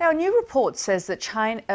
Now, a new report says that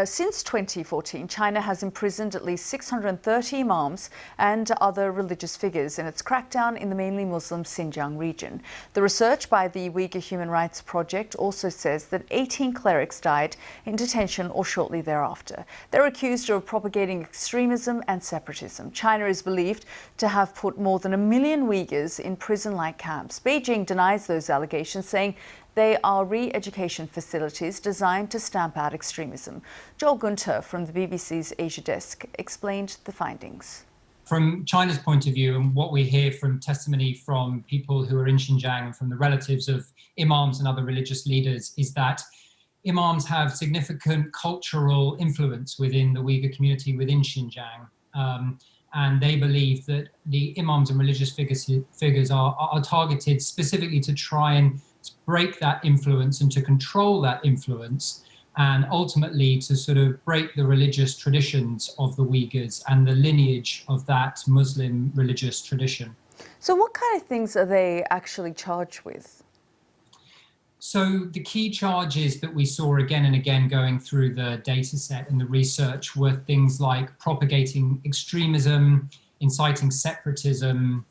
since 2014, China has imprisoned at least 630 imams and other religious figures in its crackdown in the mainly Muslim Xinjiang region. The research by the Uyghur Human Rights Project also says that 18 clerics died in detention or shortly thereafter. They're accused of propagating extremism and separatism. China is believed to have put more than 1 million Uyghurs in prison-like camps. Beijing denies those allegations, saying they are re-education facilities designed to stamp out extremism. Joel Gunter from the BBC's Asia Desk explained the findings. From China's point of view, and what we hear from testimony from people who are in Xinjiang and from the relatives of imams and other religious leaders, is that imams have significant cultural influence within the Uyghur community within Xinjiang. And they believe that the imams and religious figures are targeted specifically to try and break that influence and to control that influence, and ultimately to sort of break the religious traditions of the Uyghurs and the lineage of that Muslim religious tradition. So what kind of things are they actually charged with? So the key charges that we saw again and again going through the data set and the research were things like propagating extremism, inciting separatism,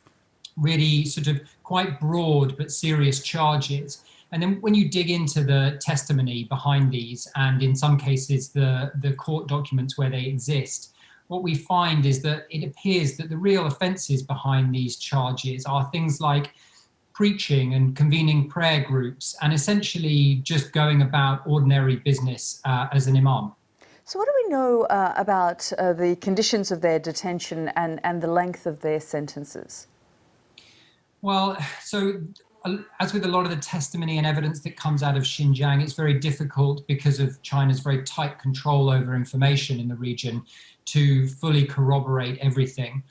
really sort of quite broad but serious charges. And then when you dig into the testimony behind these, and in some cases the court documents where they exist, what we find is that it appears that the real offences behind these charges are things like preaching and convening prayer groups and essentially just going about ordinary business as an imam. So what do we know about the conditions of their detention and the length of their sentences? Well, so as with a lot of the testimony and evidence that comes out of Xinjiang, it's very difficult because of China's very tight control over information in the region to fully corroborate everything.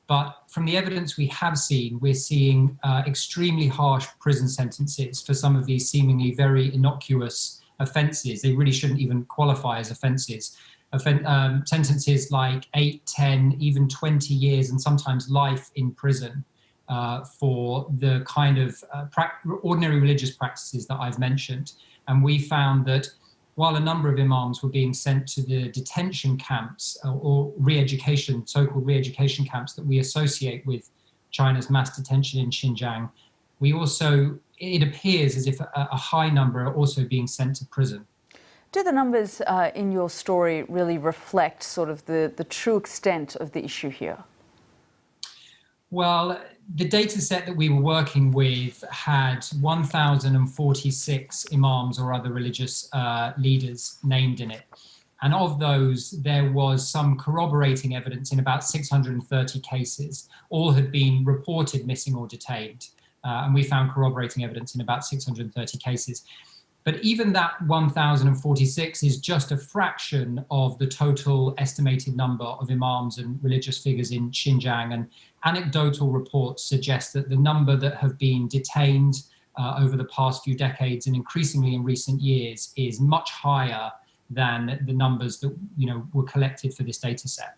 But from the evidence we have seen, we're seeing extremely harsh prison sentences for some of these seemingly very innocuous offences. They really shouldn't even qualify as offences. Sentences like 8, 10, even 20 years and sometimes life in prison. For the kind of ordinary religious practices that I've mentioned. And we found that while a number of imams were being sent to the detention camps or re-education, so-called re-education camps that we associate with China's mass detention in Xinjiang, it appears as if a high number are also being sent to prison. Do the numbers in your story really reflect sort of the true extent of the issue here? Well, the data set that we were working with had 1,046 imams or other religious leaders named in it. And of those, there was some corroborating evidence in about 630 cases. All had been reported missing or detained. And we found corroborating evidence in about 630 cases. But even that 1,046 is just a fraction of the total estimated number of imams and religious figures in Xinjiang. And anecdotal reports suggest that the number that have been detained over the past few decades and increasingly in recent years is much higher than the numbers that were collected for this data set.